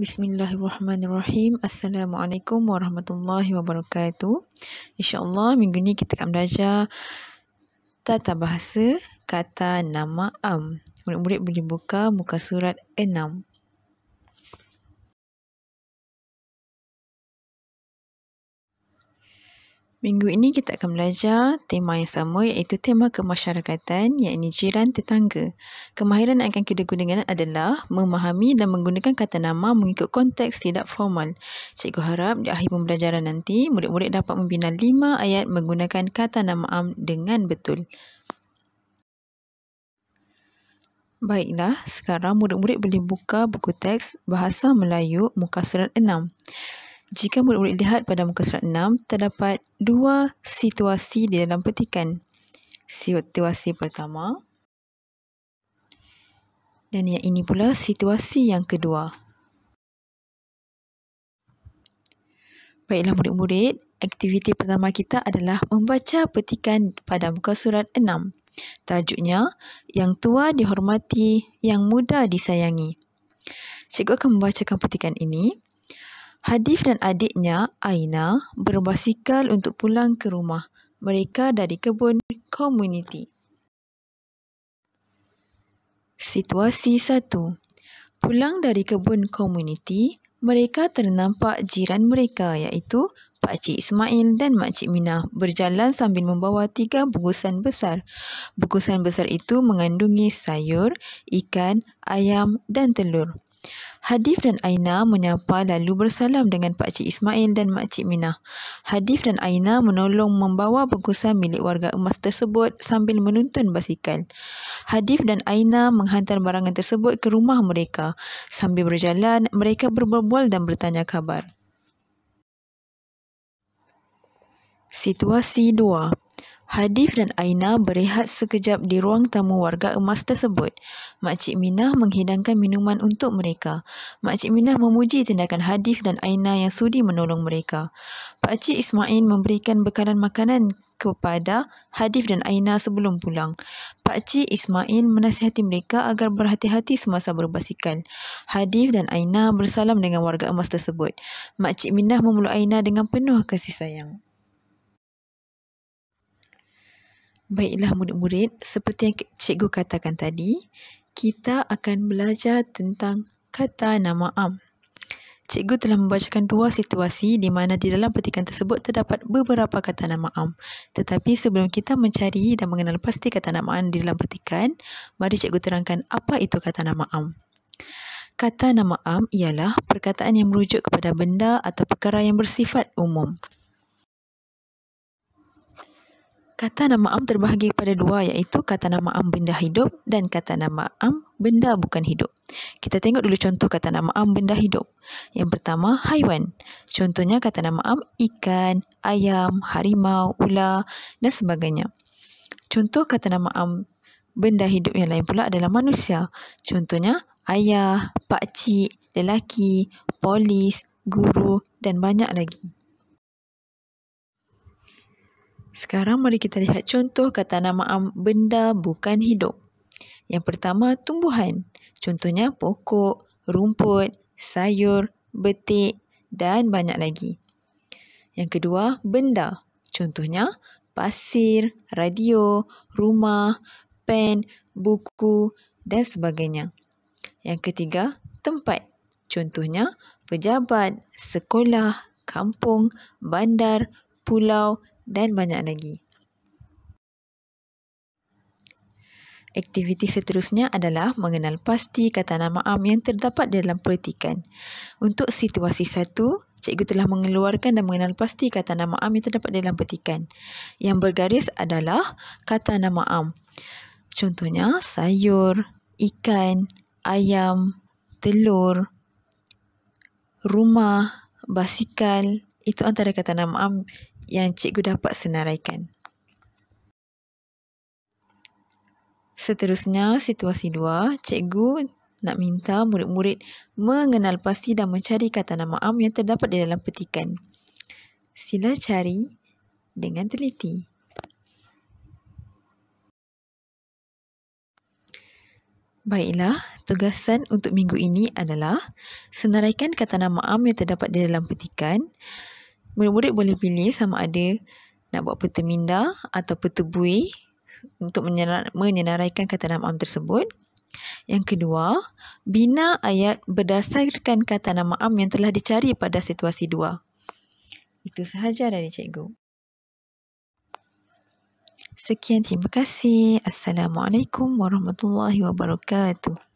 Bismillahirrahmanirrahim. Assalamualaikum warahmatullahi wabarakatuh. InsyaAllah minggu ni kita akan belajar tata bahasa kata nama am. Murid-murid boleh buka muka surat 6. Minggu ini kita akan belajar tema yang sama, iaitu tema kemasyarakatan, iaitu jiran tetangga. Kemahiran yang akan kita gunakan adalah memahami dan menggunakan kata nama mengikut konteks tidak formal. Cikgu harap di akhir pembelajaran nanti, murid-murid dapat membina 5 ayat menggunakan kata nama am dengan betul. Baiklah, sekarang murid-murid boleh buka buku teks Bahasa Melayu muka surat 6. Jika murid-murid lihat pada muka surat 6, terdapat 2 situasi di dalam petikan. Situasi pertama dan yang ini pula situasi yang kedua. Baiklah murid-murid, aktiviti pertama kita adalah membaca petikan pada muka surat 6. Tajuknya, Yang Tua Dihormati, Yang Muda Disayangi. Cikgu akan membacakan petikan ini. Hadif dan adiknya, Aina, berbasikal untuk pulang ke rumah. Mereka dari kebun komuniti. Situasi 1. Pulang dari kebun komuniti, mereka ternampak jiran mereka iaitu Pakcik Ismail dan Makcik Minah berjalan sambil membawa 3 bungkusan besar. Bungkusan besar itu mengandungi sayur, ikan, ayam dan telur. Hadif dan Aina menyapa lalu bersalam dengan Pakcik Ismail dan Makcik Minah. Hadif dan Aina menolong membawa bungkusan milik warga emas tersebut sambil menuntun basikal. Hadif dan Aina menghantar barangan tersebut ke rumah mereka. Sambil berjalan, mereka berbual dan bertanya khabar. Situasi 2. Hadif dan Aina berehat sekejap di ruang tamu warga emas tersebut. Makcik Minah menghidangkan minuman untuk mereka. Makcik Minah memuji tindakan Hadif dan Aina yang sudi menolong mereka. Pakcik Ismail memberikan bekalan makanan kepada Hadif dan Aina sebelum pulang. Pakcik Ismail menasihati mereka agar berhati-hati semasa berbasikal. Hadif dan Aina bersalam dengan warga emas tersebut. Makcik Minah memeluk Aina dengan penuh kasih sayang. Baiklah murid-murid, seperti yang cikgu katakan tadi, kita akan belajar tentang kata nama am. Cikgu telah membacakan 2 situasi di mana di dalam petikan tersebut terdapat beberapa kata nama am. Tetapi sebelum kita mencari dan mengenal pasti kata nama am di dalam petikan, mari cikgu terangkan apa itu kata nama am. Kata nama am ialah perkataan yang merujuk kepada benda atau perkara yang bersifat umum. Kata nama am terbahagi kepada 2, iaitu kata nama am benda hidup dan kata nama am benda bukan hidup. Kita tengok dulu contoh kata nama am benda hidup. Yang pertama, haiwan. Contohnya kata nama am ikan, ayam, harimau, ular dan sebagainya. Contoh kata nama am benda hidup yang lain pula adalah manusia. Contohnya ayah, pakcik, lelaki, polis, guru dan banyak lagi. Sekarang mari kita lihat contoh kata nama am benda bukan hidup. Yang pertama, tumbuhan. Contohnya pokok, rumput, sayur, betik dan banyak lagi. Yang kedua, benda. Contohnya pasir, radio, rumah, pen, buku dan sebagainya. Yang ketiga, tempat. Contohnya pejabat, sekolah, kampung, bandar, pulau dan banyak lagi. Aktiviti seterusnya adalah mengenal pasti kata nama am yang terdapat dalam petikan. Untuk situasi 1, cikgu telah mengeluarkan dan mengenal pasti kata nama am yang terdapat dalam petikan. Yang bergaris adalah kata nama am. Contohnya sayur, ikan, ayam, telur, rumah, basikal. Itu antara kata nama am yang cikgu dapat senaraikan. Seterusnya, situasi 2, cikgu nak minta murid-murid mengenal pasti dan mencari kata nama am yang terdapat di dalam petikan. Sila cari dengan teliti. Baiklah, tugasan untuk minggu ini adalah senaraikan kata nama am yang terdapat di dalam petikan. Murid-murid boleh pilih sama ada nak buat peta minda atau peta buih untuk menyenaraikan kata nama am tersebut. Yang kedua, bina ayat berdasarkan kata nama am yang telah dicari pada situasi 2. Itu sahaja dari cikgu. Sekian, terima kasih. Assalamualaikum warahmatullahi wabarakatuh.